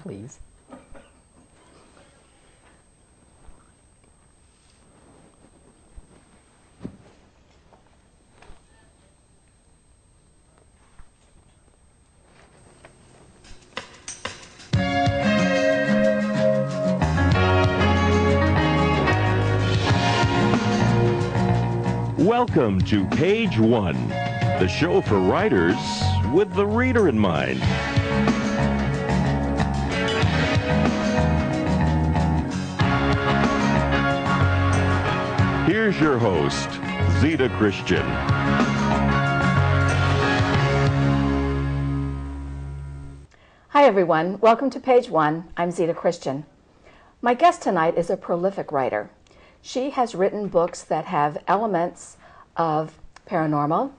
please. Welcome to Page One, the show for writers with the reader in mind. Here's your host, Zita Christian. Hi everyone, welcome to Page One. I'm Zita Christian. My guest tonight is a prolific writer. She has written books that have elements of paranormal,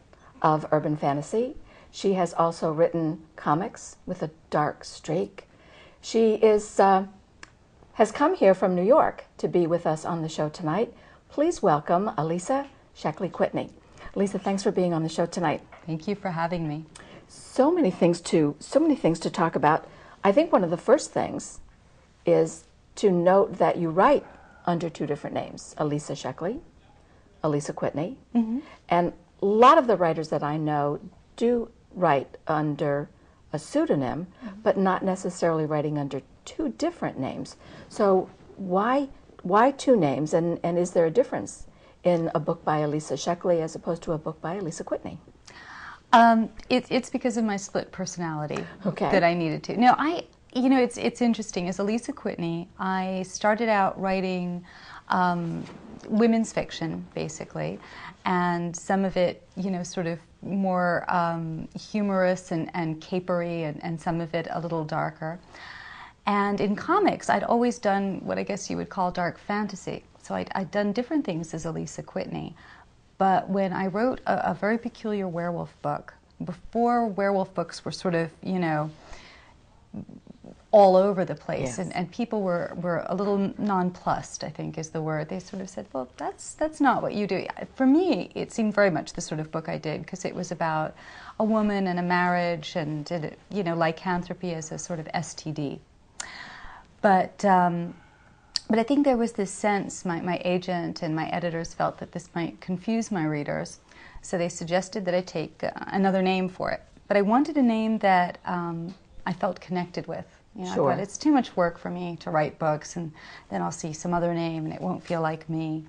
of urban fantasy. She has also written comics with a dark streak. She has come here from New York to be with us on the show tonight. Please welcome Alisa Sheckley Kwitney. Alisa, thanks for being on the show tonight. Thank you for having me. So many things to talk about. I think one of the first things is to note that you write under two different names, Alisa Sheckley, Alisa Kwitney. Mm-hmm. And a lot of the writers that I know do write under a pseudonym, mm-hmm. but not necessarily writing under two different names. So why two names, and is there a difference in a book by Alisa Sheckley as opposed to a book by Alisa Kwitney? It's because of my split personality that I needed to. No, it's interesting. As Alisa Kwitney, I started out writing women's fiction, basically, and some of it, sort of more humorous and capery, and some of it a little darker. And in comics, I'd always done what I guess you would call dark fantasy. So I'd done different things as Alisa Kwitney. But when I wrote a very peculiar werewolf book, before werewolf books were sort of, all over the place, yes. and people were a little nonplussed, I think is the word. They sort of said, well, that's not what you do. For me, it seemed very much the sort of book I did, because it was about a woman and a marriage and, lycanthropy as a sort of STD. But I think there was this sense, my agent and my editors felt that this might confuse my readers, so they suggested that I take another name for it. But I wanted a name that I felt connected with. Sure. I thought it's too much work for me to write books, and then I'll see some other name and it won't feel like me.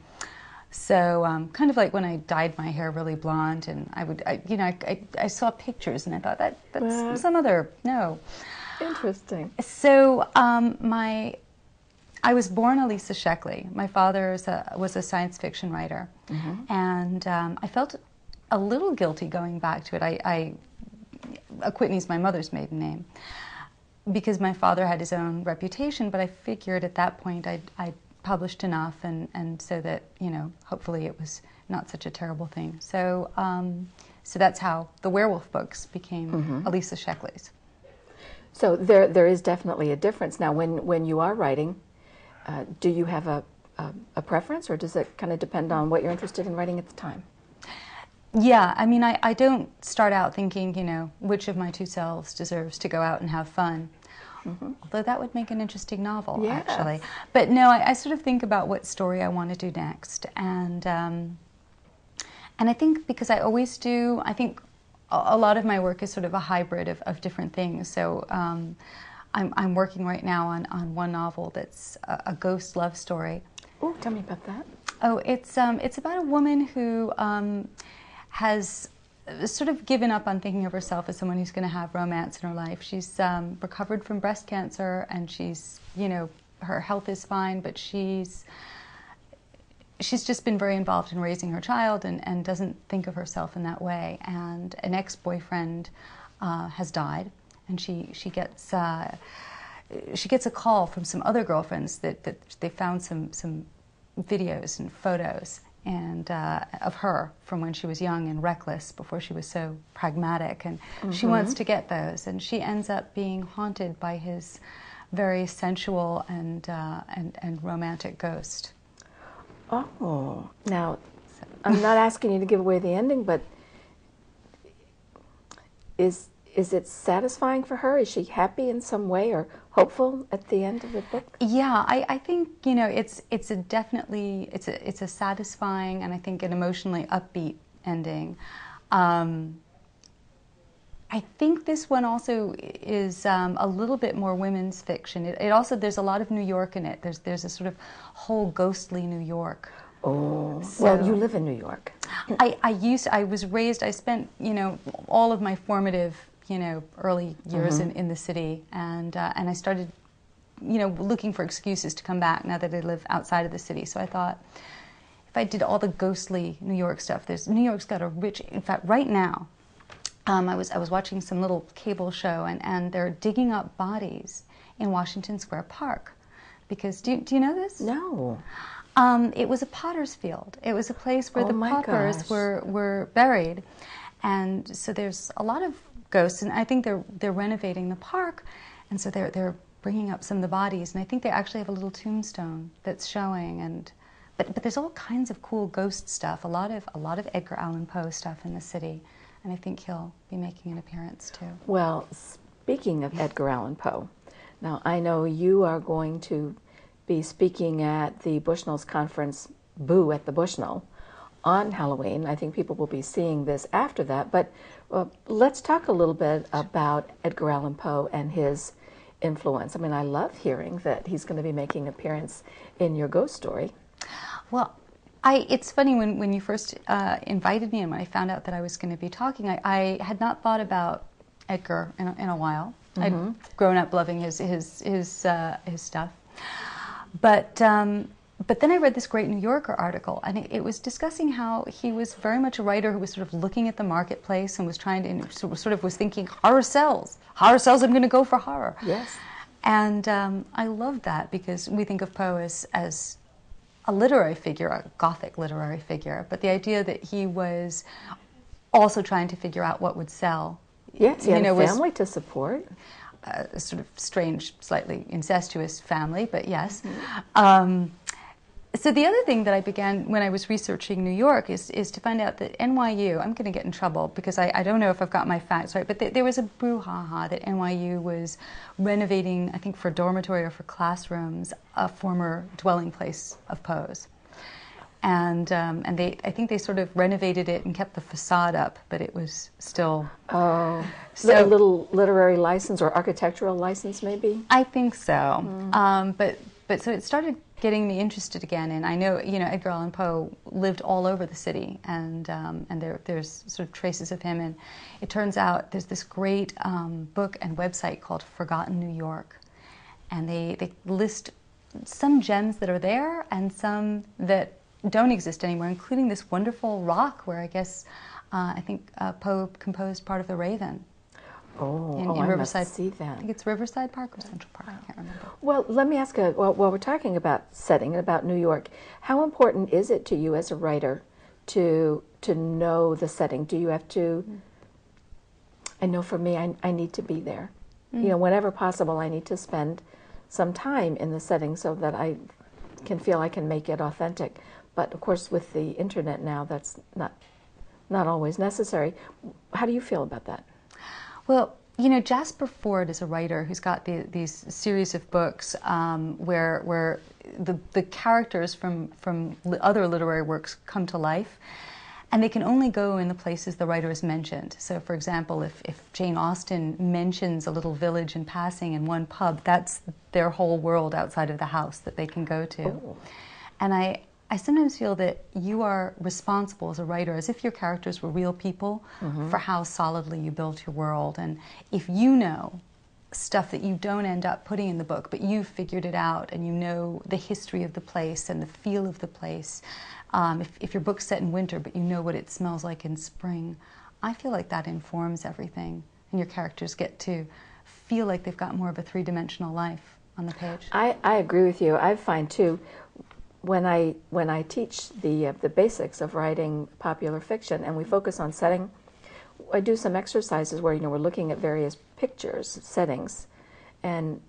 So kind of like when I dyed my hair really blonde, and I saw pictures and I thought that's some other, no. Interesting. So I was born Alisa Sheckley. My father was a science fiction writer, mm-hmm. and I felt a little guilty going back to it. Kwitney's my mother's maiden name, because my father had his own reputation, but I figured at that point I'd published enough, and so that, hopefully it was not such a terrible thing. So so that's how the werewolf books became mm-hmm. Alisa Sheckley's. So there is definitely a difference. Now, when you are writing, do you have a preference, or does it kind of depend on what you're interested in writing at the time? Yeah, I mean, I don't start out thinking, which of my two selves deserves to go out and have fun. Mm-hmm. Although that would make an interesting novel, yes. actually. But no, I sort of think about what story I want to do next. And I think because I always do, I think a lot of my work is sort of a hybrid of different things. So I'm working right now on one novel that's a ghost love story. Oh, tell me about that. Oh, it's about a woman who has sort of given up on thinking of herself as someone who's going to have romance in her life. She's recovered from breast cancer, and she's, her health is fine, but she's just been very involved in raising her child and doesn't think of herself in that way. And an ex-boyfriend has died, and she gets a call from some other girlfriends that they found some videos and photos and of her from when she was young and reckless, before she was so pragmatic, and mm-hmm. she wants to get those, and she ends up being haunted by his very sensual and romantic ghost. Oh, now I'm not asking you to give away the ending, but is is it satisfying for her? Is she happy in some way or hopeful at the end of the book? Yeah, I think, you know, it's a definitely, it's a satisfying and I think an emotionally upbeat ending. I think this one also is a little bit more women's fiction. It also, there's a lot of New York in it. There's a sort of whole ghostly New York. Oh, So, well, you live in New York. I was raised, I spent, you know, all of my formative, you know, early years in the city, and I started, you know, looking for excuses to come back now that I live outside of the city. So I thought, if I did all the ghostly New York stuff, New York's got a rich, in fact, right now, I was watching some little cable show, and they're digging up bodies in Washington Square Park, because do you know this? No. It was a potter's field. It was a place where Oh the my paupers gosh. were buried, and so there's a lot of ghosts. And I think they're renovating the park, and so they're bringing up some of the bodies. And I think they actually have a little tombstone that's showing. And but there's all kinds of cool ghost stuff. A lot of Edgar Allan Poe stuff in the city, and I think he'll be making an appearance too. Well, speaking of Edgar Allan Poe, now I know you are going to be speaking at the Bushnell's conference, Boo at the Bushnell, on Halloween. I think people will be seeing this after that, but let's talk a little bit about Edgar Allan Poe and his influence. I mean, I love hearing that he's going to be making an appearance in your ghost story. Well, it's funny, when you first invited me and when I found out that I was going to be talking, I had not thought about Edgar in a while. I'd grown up loving his stuff. But then I read this great New Yorker article, and it was discussing how he was very much a writer who was sort of looking at the marketplace and was trying to, sort of was thinking, horror sells, I'm going to go for horror. Yes. And I love that, because we think of Poe as a literary figure, a Gothic literary figure, but the idea that he was also trying to figure out what would sell. Yes, he had a family to support. A sort of strange, slightly incestuous family, but yes. So the other thing that I began when I was researching New York is to find out that NYU, I'm going to get in trouble because I don't know if I've got my facts right, but there was a brouhaha that NYU was renovating, I think for dormitory or for classrooms, a former dwelling place of Poe's. And I think they sort of renovated it and kept the facade up, but it was still... Oh, so, a little literary license or architectural license, maybe? I think so. But so it started getting me interested again, and I know, you know, Edgar Allan Poe lived all over the city, and there's sort of traces of him, and it turns out there's this great book and website called Forgotten New York, and they list some gems that are there and some that don't exist anymore, including this wonderful rock where I guess I think Poe composed part of The Raven. In I Riverside. must see that. I think it's Riverside Park or Central Park. I can't remember. Well, let me ask while we're talking about setting and about New York, how important is it to you as a writer to know the setting? Do you have to? I know for me, I need to be there. You know, whenever possible, I need to spend some time in the setting so that I can feel I can make it authentic. But of course, with the internet now, that's not always necessary. How do you feel about that? Well, you know, Jasper Fforde is a writer who's got these series of books where the characters from other literary works come to life, and they can only go in the places the writer has mentioned. So, for example, if Jane Austen mentions a little village in passing in one pub, that's their whole world outside of the house that they can go to. Oh. And I sometimes feel that you are responsible as a writer, as if your characters were real people, for how solidly you built your world. And if you know stuff that you don't end up putting in the book, but you've figured it out and you know the history of the place and the feel of the place, if your book's set in winter but you know what it smells like in spring, I feel like that informs everything. And your characters get to feel like they've got more of a three-dimensional life on the page. I agree with you. I find, too, when I teach the basics of writing popular fiction and we focus on setting, I do some exercises where, you know, we're looking at various pictures, settings, and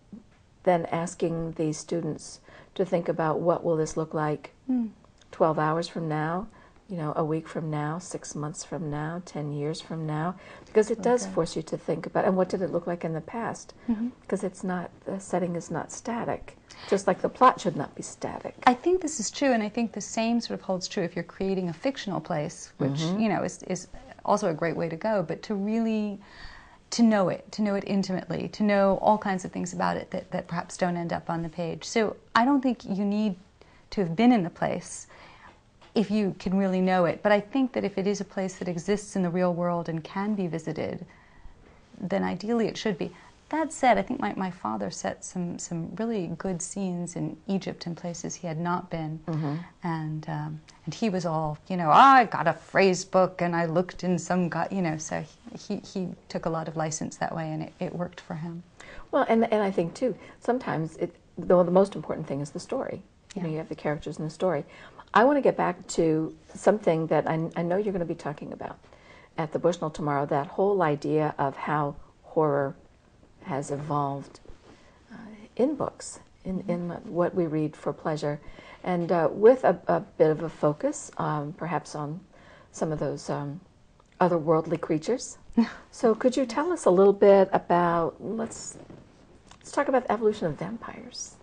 then asking the students to think about what will this look like 12 hours from now, a week from now, 6 months from now, 10 years from now, because it does force you to think about, and what did it look like in the past? Because the setting is not static, just like the plot should not be static. I think this is true, and I think the same sort of holds true if you're creating a fictional place, which, is also a great way to go, but to really to know it intimately, to know all kinds of things about it that perhaps don't end up on the page. So I don't think you need to have been in the place if you can really know it. But I think that if it is a place that exists in the real world and can be visited, then ideally it should be. That said, I think my father set some really good scenes in Egypt and places he had not been. And he was all, I got a phrase book and I looked in some, so he took a lot of license that way, and it worked for him. Well, and I think too, sometimes the most important thing is the story. You have the characters in the story. I want to get back to something that I know you're going to be talking about at the Bushnell tomorrow, that whole idea of how horror has evolved in books, in what we read for pleasure, and with a bit of a focus perhaps on some of those otherworldly creatures. So could you tell us a little bit about, let's talk about the evolution of vampires.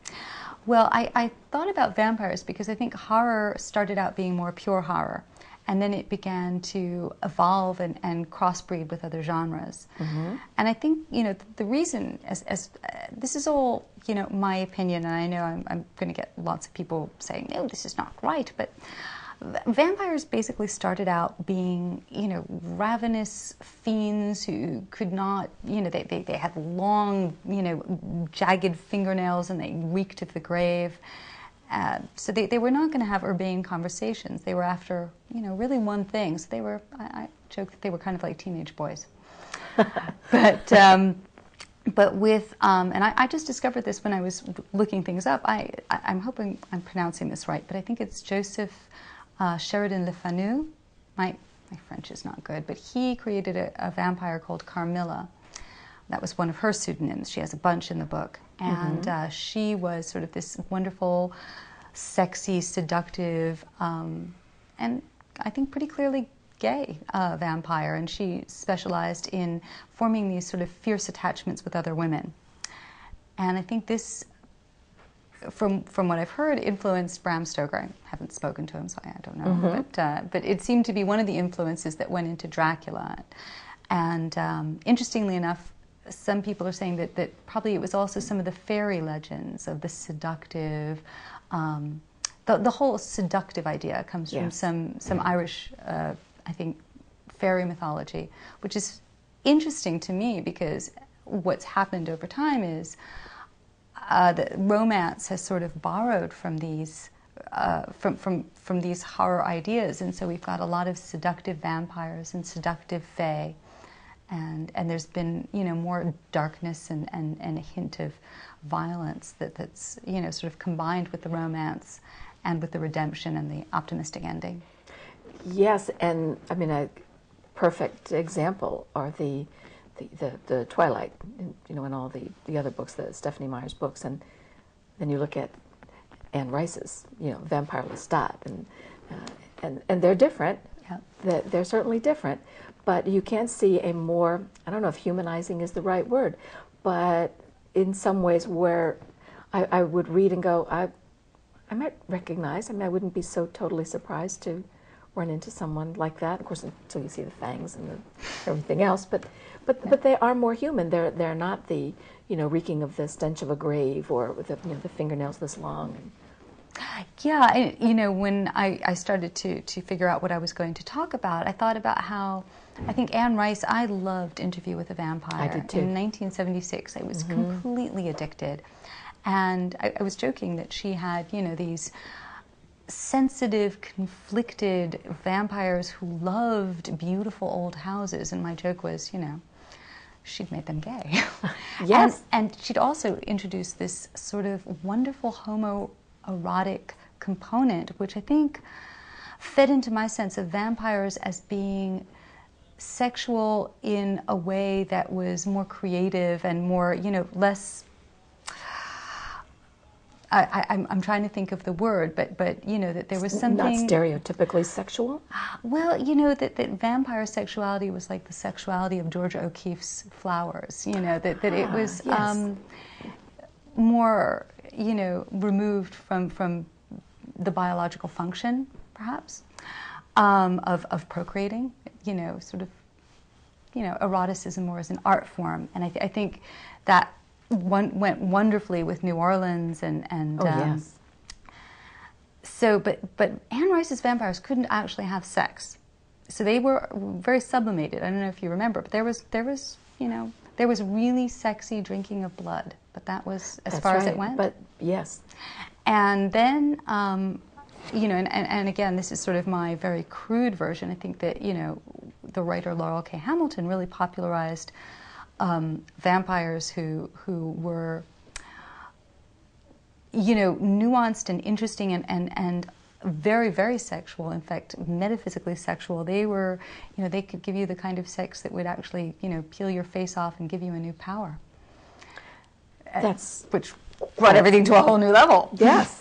Well, I thought about vampires because I think horror started out being more pure horror, and then it began to evolve and crossbreed with other genres. And I think, the reason, as this is all, my opinion, and I know I'm going to get lots of people saying, no, this is not right, but vampires basically started out being, ravenous fiends who could not, they had long, jagged fingernails, and they reeked of the grave. So they were not going to have urbane conversations. They were after, really one thing. So they were, I joke that they were kind of like teenage boys. But with, and I just discovered this when I was looking things up. I'm hoping I'm pronouncing this right, but I think it's Joseph Sheridan Le Fanu. My French is not good, but he created a vampire called Carmilla. That was one of her pseudonyms. She has a bunch in the book. And she was sort of this wonderful, sexy, seductive, and I think pretty clearly gay vampire. And she specialized in forming these sort of fierce attachments with other women. And I think this, from what I've heard, influenced Bram Stoker. I haven't spoken to him, so I don't know. But it seemed to be one of the influences that went into Dracula. And interestingly enough, some people are saying that probably it was also some of the fairy legends of the seductive, the whole seductive idea comes from some Irish, I think, fairy mythology, which is interesting to me because what's happened over time is that romance has sort of borrowed from these from these horror ideas, and so we've got a lot of seductive vampires and seductive fae. And there's been, more darkness and a hint of violence that's, sort of combined with the romance and with the redemption and the optimistic ending. Yes, and I mean, a perfect example are the Twilight, and all the other books, the Stephanie Meyer's books, and then you look at Anne Rice's, Vampire Lestat, and they're different. Yeah. They're certainly different. But you can see a more, I don't know if humanizing is the right word, but in some ways where I would read and go, I might recognize, I wouldn't be so totally surprised to run into someone like that. Of course, until you see the fangs and everything else, but they are more human. They're not the, reeking of the stench of a grave or with the fingernails this long. Yeah, when I started to figure out what I was going to talk about, I thought about how I think Anne Rice, I loved Interview with a Vampire. I did too. In 1976, I was completely addicted. And I was joking that she had, these sensitive, conflicted vampires who loved beautiful old houses. And my joke was, she'd made them gay. Yes. And she'd also introduced this sort of wonderful homoerotic component, which I think fed into my sense of vampires as being sexual in a way that was more creative and more, less I'm trying to think of the word, but you know, that there was something... Not stereotypically sexual? Well, you know, that vampire sexuality was like the sexuality of Georgia O'Keeffe's Flowers, you know, that it was yes. more, you know, removed from the biological function, perhaps, of procreating, you know, sort of, you know, eroticism more as an art form. And I think that went wonderfully with New Orleans and yes. So, but Anne Rice's vampires couldn't actually have sex, so they were very sublimated. I don't know if you remember, but there was you know, there was really sexy drinking of blood, but that was as far as it went. But yes, and then you know, and again, this is sort of my very crude version. I think that, you know, the writer Laurel K. Hamilton really popularized vampires who were, you know, nuanced and interesting and very, very sexual. In fact, metaphysically sexual. They were, you know, they could give you the kind of sex that would actually, you know, peel your face off and give you a new power. Which brought everything to a whole new level. Yes.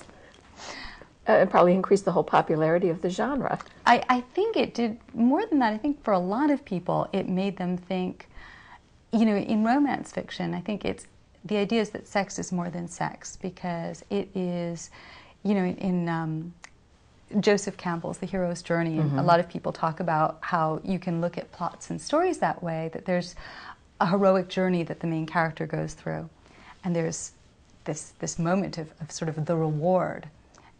It probably increased the whole popularity of the genre. I think it did more than that. I think for a lot of people, it made them think, you know, in romance fiction, I think it's, the idea is that sex is more than sex, because it is, you know, in Joseph Campbell's The Hero's Journey, and a lot of people talk about how you can look at plots and stories that way, that there's a heroic journey that the main character goes through, and there's this moment of sort of the reward.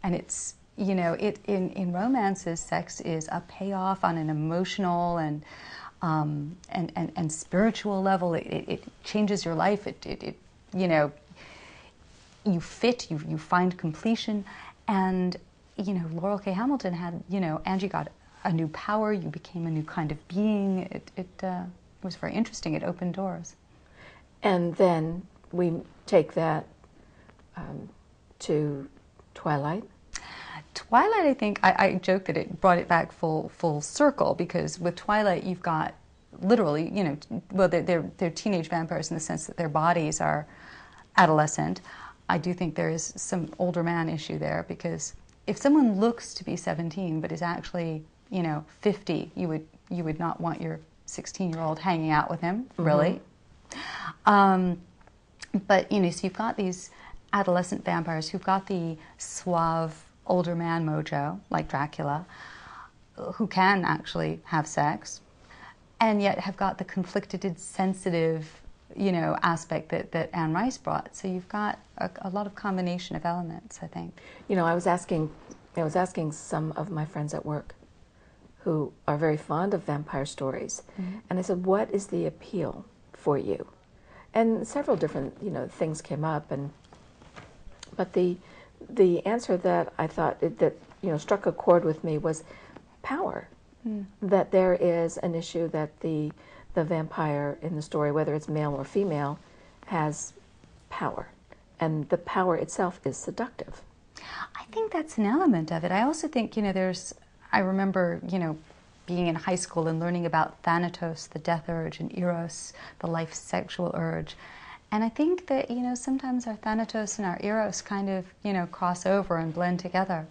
And it's, you know, in romances, sex is a payoff on an emotional and spiritual level. It changes your life. It you know, you fit, you find completion. And, you know, Laurel K. Hamilton had, you know, Angie got a new power, you became a new kind of being. It was very interesting. It opened doors. And then we take that to Twilight. Twilight, I think, I joke that it brought it back full circle, because with Twilight you've got literally, you know, well, they're teenage vampires in the sense that their bodies are adolescent. I do think there is some older man issue there, because if someone looks to be 17 but is actually, you know, 50, you would not want your 16-year-old hanging out with him, really. But, you know, so you've got these adolescent vampires who've got the suave older man mojo, like Dracula, who can actually have sex, and yet have got the conflicted, sensitive, you know, aspect that Anne Rice brought. So you've got a lot of combination of elements, I think. You know, I was asking some of my friends at work who are very fond of vampire stories, and I said, what is the appeal for you? And several different, you know, things came up, but the answer that I thought that, you know, struck a chord with me was power. That there is an issue that the vampire in the story, whether it's male or female, has power, and the power itself is seductive. I think that's an element of it. I also think, you know, I remember, you know, being in high school and learning about Thanatos, the death urge, and Eros, the life sexual urge. And I think that, you know, sometimes our Thanatos and our Eros kind of, you know, cross over and blend together.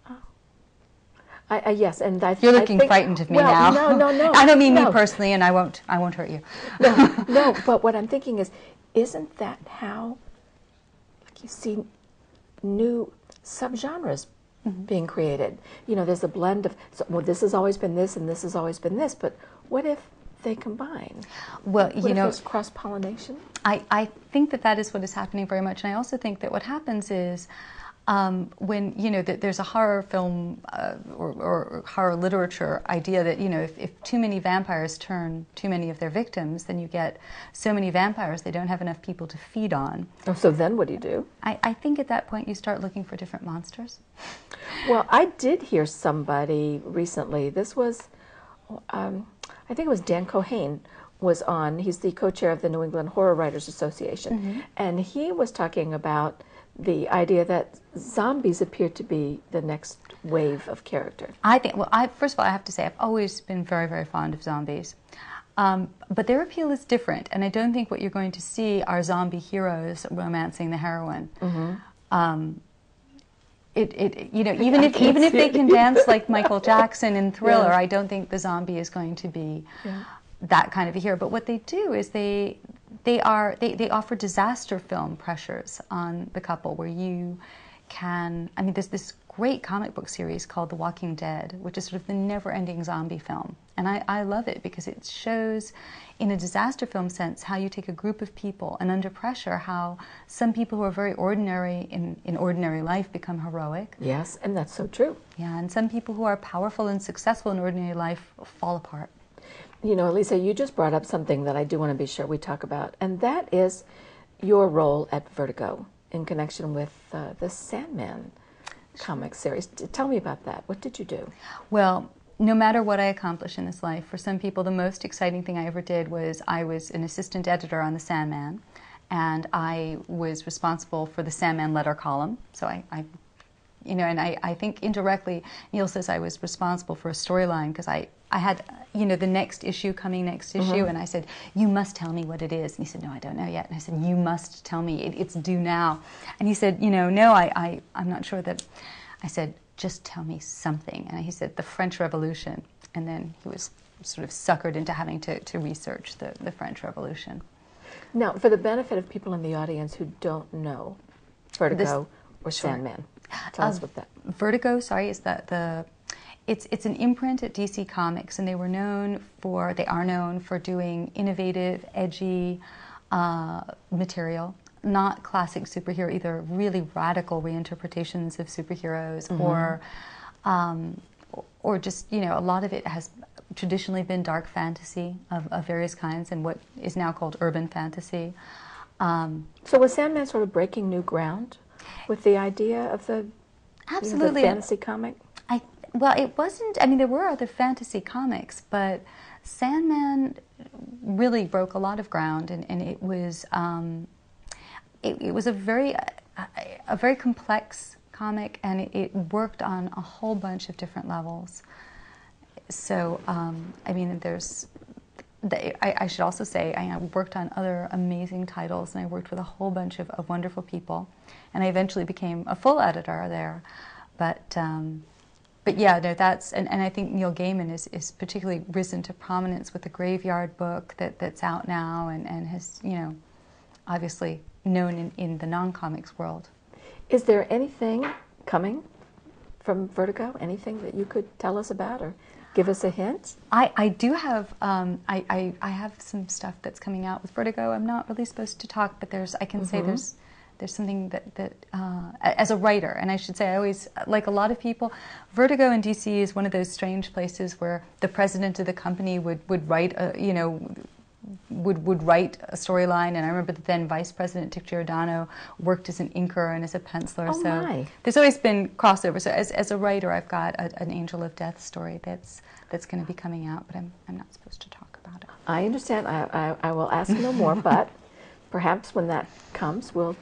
Oh. Yes, and you're looking frightened of me now. No. I don't mean me personally, and I won't hurt you. No, but what I'm thinking is, isn't that how, like, you see new subgenres being created? You know, there's a blend of, well, this has always been this and this has always been this, but what if they combine? Well, you know, there's cross-pollination? I think that is what is happening very much, and I also think that what happens is when, you know, there's a horror film or horror literature idea that, you know, if too many vampires turn too many of their victims, then you get so many vampires they don't have enough people to feed on. Oh, so then what do you do? I think at that point you start looking for different monsters. Well, I did hear somebody recently, this was, I think it was Dan Cohane was on. He's the co-chair of the New England Horror Writers Association. And he was talking about the idea that zombies appear to be the next wave of character. I think, well, first of all, I have to say I've always been very, very fond of zombies. But their appeal is different, and I don't think what you're going to see are zombie heroes romancing the heroine. Even if they can dance like Michael Jackson in Thriller, I don't think the zombie is going to be that kind of a hero. But what they do is they offer disaster film pressures on the couple, where you can, there's this great comic book series called The Walking Dead, which is sort of the never-ending zombie film. And I love it because it shows, in a disaster film sense, how you take a group of people and under pressure, how some people who are very ordinary in ordinary life become heroic. Yes, and that's so true. Yeah, and some people who are powerful and successful in ordinary life fall apart. You know, Alisa, you just brought up something that I do want to be sure we talk about, and that is your role at Vertigo in connection with the Sandman comic series. Tell me about that. What did you do? Well, no matter what I accomplish in this life, for some people the most exciting thing I ever did was I was an assistant editor on the Sandman, and I was responsible for the Sandman letter column. So I think indirectly Neil says I was responsible for a storyline, because I had, the next issue coming next issue, and I said, you must tell me what it is. And he said, no, I don't know yet. And I said, you must tell me, it's due now. And he said, no, I'm not sure that. I said, just tell me something. And he said, the French Revolution. And then he was sort of suckered into having to research the French Revolution. Now, for the benefit of people in the audience who don't know Vertigo or Sandman, tell us what that. Vertigo, is it's an imprint at DC Comics, and they are known for doing innovative, edgy material. Not classic superhero, either really radical reinterpretations of superheroes, or just, a lot of it has traditionally been dark fantasy of various kinds, and what is now called urban fantasy. So was Sandman sort of breaking new ground with the idea of the fantasy comic? Well, it wasn't. There were other fantasy comics, but Sandman really broke a lot of ground, and it was. It was a very complex comic, and it worked on a whole bunch of different levels. So, I should also say I worked on other amazing titles, and I worked with a whole bunch of wonderful people, and I eventually became a full editor there. But yeah, no, and I think Neil Gaiman is particularly risen to prominence with the Graveyard book that's out now, and has, obviously known in the non-comics world. Is there anything coming from Vertigo? Anything that you could tell us about or give us a hint? I do have I have some stuff that's coming out with Vertigo. I'm not really supposed to talk, but I can say there's something that as a writer, and I should say I always, like a lot of people, Vertigo in DC is one of those strange places where the president of the company would write would write a storyline, and I remember the then Vice President Dick Giordano worked as an inker and as a penciler. There's always been crossover. So as a writer, I've got an Angel of Death story that's going to be coming out, but I'm not supposed to talk about it. I understand. I will ask no more, but perhaps when that comes, we'll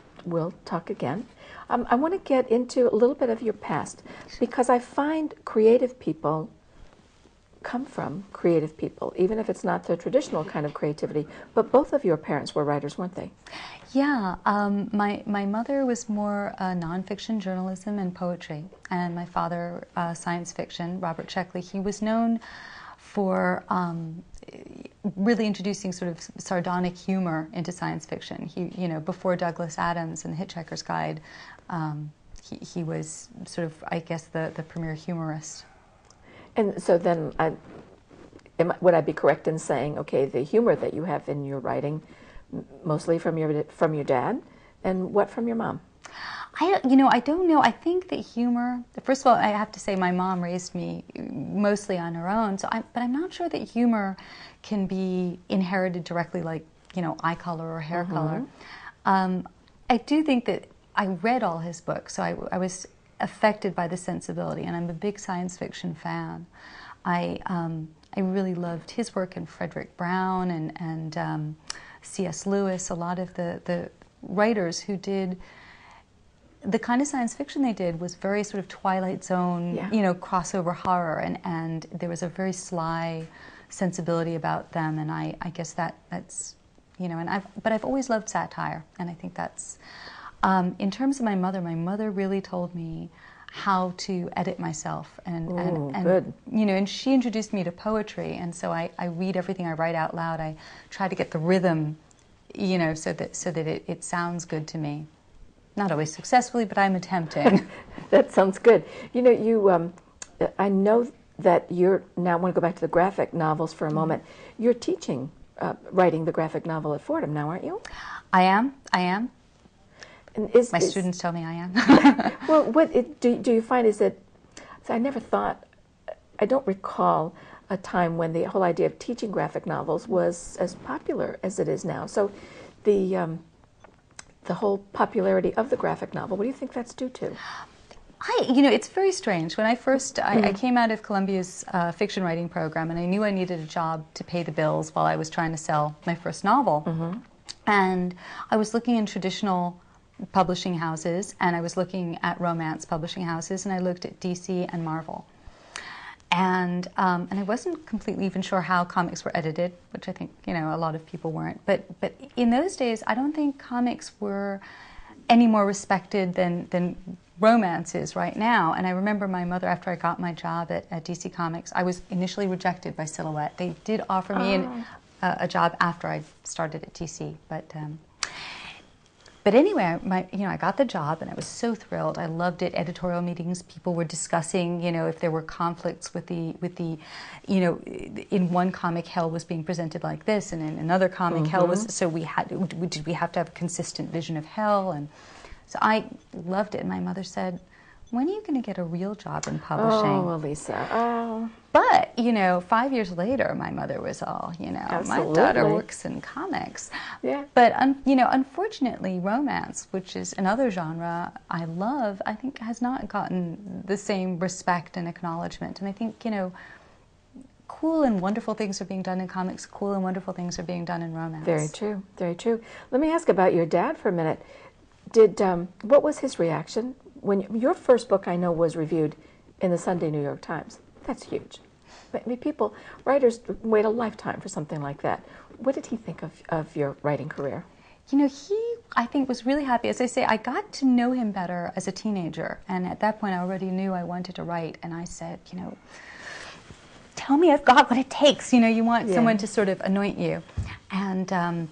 talk again. I want to get into a little bit of your past, because I find creative people come from creative people, even if it's not the traditional kind of creativity. But both of your parents were writers, weren't they? Yeah, my mother was more nonfiction journalism and poetry, and my father science fiction. Robert Sheckley, he was known for really introducing sort of sardonic humor into science fiction. He, before Douglas Adams and The Hitchhiker's Guide, he was sort of, I guess, the premier humorist. And so then, would I be correct in saying, okay, the humor that you have in your writing, mostly from your dad, and what from your mom? I don't know. I think that humor. First of all, I have to say my mom raised me mostly on her own. But I'm not sure that humor can be inherited directly, like eye color or hair color. I do think that I read all his books, so I was affected by the sensibility, and I'm a big science fiction fan. I really loved his work, and Frederick Brown and C.S. Lewis, a lot of the writers who did the kind of science fiction they did was very sort of Twilight Zone, crossover horror, and there was a very sly sensibility about them, and I guess that's but I've always loved satire, and I think that's In terms of my mother really told me how to edit myself, and good. you know, and she introduced me to poetry, and so I read everything I write out loud. I try to get the rhythm, you know, so that it sounds good to me. Not always successfully, but I'm attempting. That sounds good. You know, I know that you're now, I want to go back to the graphic novels for a moment. You're teaching writing the graphic novel at Fordham now, aren't you? I am. And My students tell me I am. Well, do you find is that, so I never thought, I don't recall a time when the whole idea of teaching graphic novels was as popular as it is now. So the whole popularity of the graphic novel, what do you think that's due to? You know, it's very strange. When I first, I came out of Columbia's fiction writing program, and I knew I needed a job to pay the bills while I was trying to sell my first novel. And I was looking in traditional publishing houses, and I was looking at romance publishing houses, and I looked at DC and Marvel. And I wasn't completely even sure how comics were edited, which I think, you know, a lot of people weren't. But in those days, I don't think comics were any more respected than romance is right now. And I remember my mother, after I got my job at DC Comics, I was initially rejected by Silhouette. They did offer me a job after I started at DC, but anyway, I got the job, and I was so thrilled. I loved it. Editorial meetings, people were discussing, you know, if there were conflicts with the, you know, in one comic, hell was being presented like this, and in another comic, hell was. So did we have to have a consistent vision of hell? And so I loved it. And my mother said, "When are you going to get a real job in publishing?" Oh, Alisa. Oh. But, you know, 5 years later, my mother was all, you know, Absolutely. my daughter works in comics. Yeah. But, you know, unfortunately, romance, which is another genre I love, I think has not gotten the same respect and acknowledgement. And I think, you know, cool and wonderful things are being done in comics, cool and wonderful things are being done in romance. Very true, very true. Let me ask about your dad for a minute. What was his reaction when your first book, I know, was reviewed in the Sunday New York Times? That's huge. I mean, writers wait a lifetime for something like that. What did he think of your writing career? You know, he, I think, was really happy. As I say, I got to know him better as a teenager, and at that point I already knew I wanted to write, and I said, you know, tell me I've got what it takes. You know, you want someone to sort of anoint you. And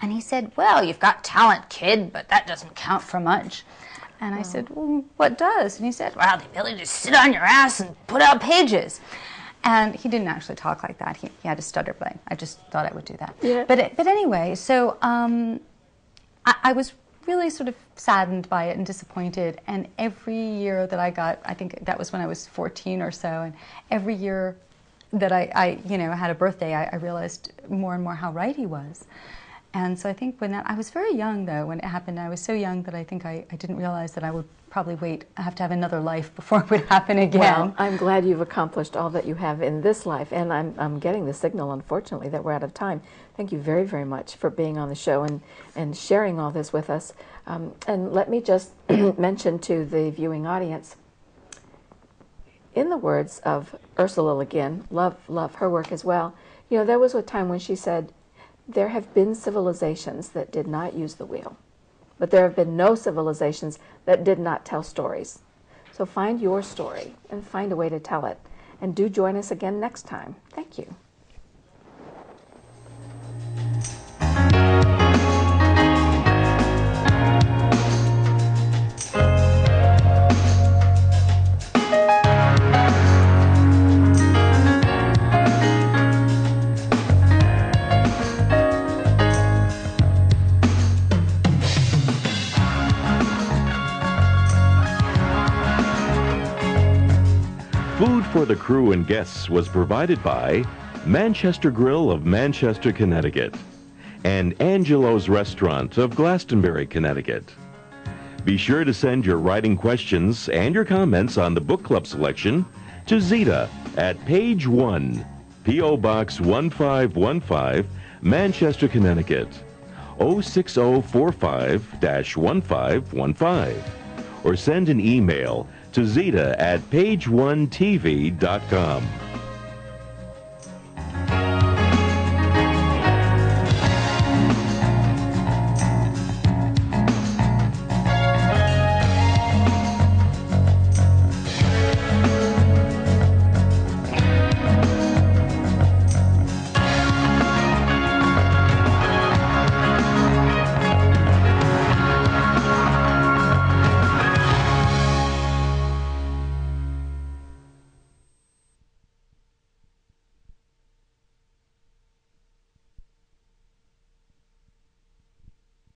he said, well, you've got talent, kid, but that doesn't count for much. And I said, well, what does? And he said, well, the ability to sit on your ass and put out pages. And he didn't actually talk like that. He had a stutter, but I just thought I would do that. Yeah. But anyway, so I was really sort of saddened by it and disappointed. And every year that I got, I think that was when I was 14 or so, and every year that I you know, had a birthday, I realized more and more how right he was. And so I think when I was very young, though, when it happened. I was so young that I think I didn't realize that I would probably have to have another life before it would happen again. Well, I'm glad you've accomplished all that you have in this life, and I'm getting the signal, unfortunately, that we're out of time. Thank you very, very much for being on the show and sharing all this with us. And let me just mention to the viewing audience, in the words of Ursula Le Guin, love her work as well, you know, there was a time when she said, there have been civilizations that did not use the wheel, but there have been no civilizations that did not tell stories. So find your story and find a way to tell it. And do join us again next time. Thank you. Food for the crew and guests was provided by Manchester Grill of Manchester, Connecticut, and Angelo's Restaurant of Glastonbury, Connecticut. Be sure to send your writing questions and your comments on the book club selection to Zita at page 1, P.O. Box 1515, Manchester, Connecticut, 06045-1515, or send an email to Zita at page1tv.com.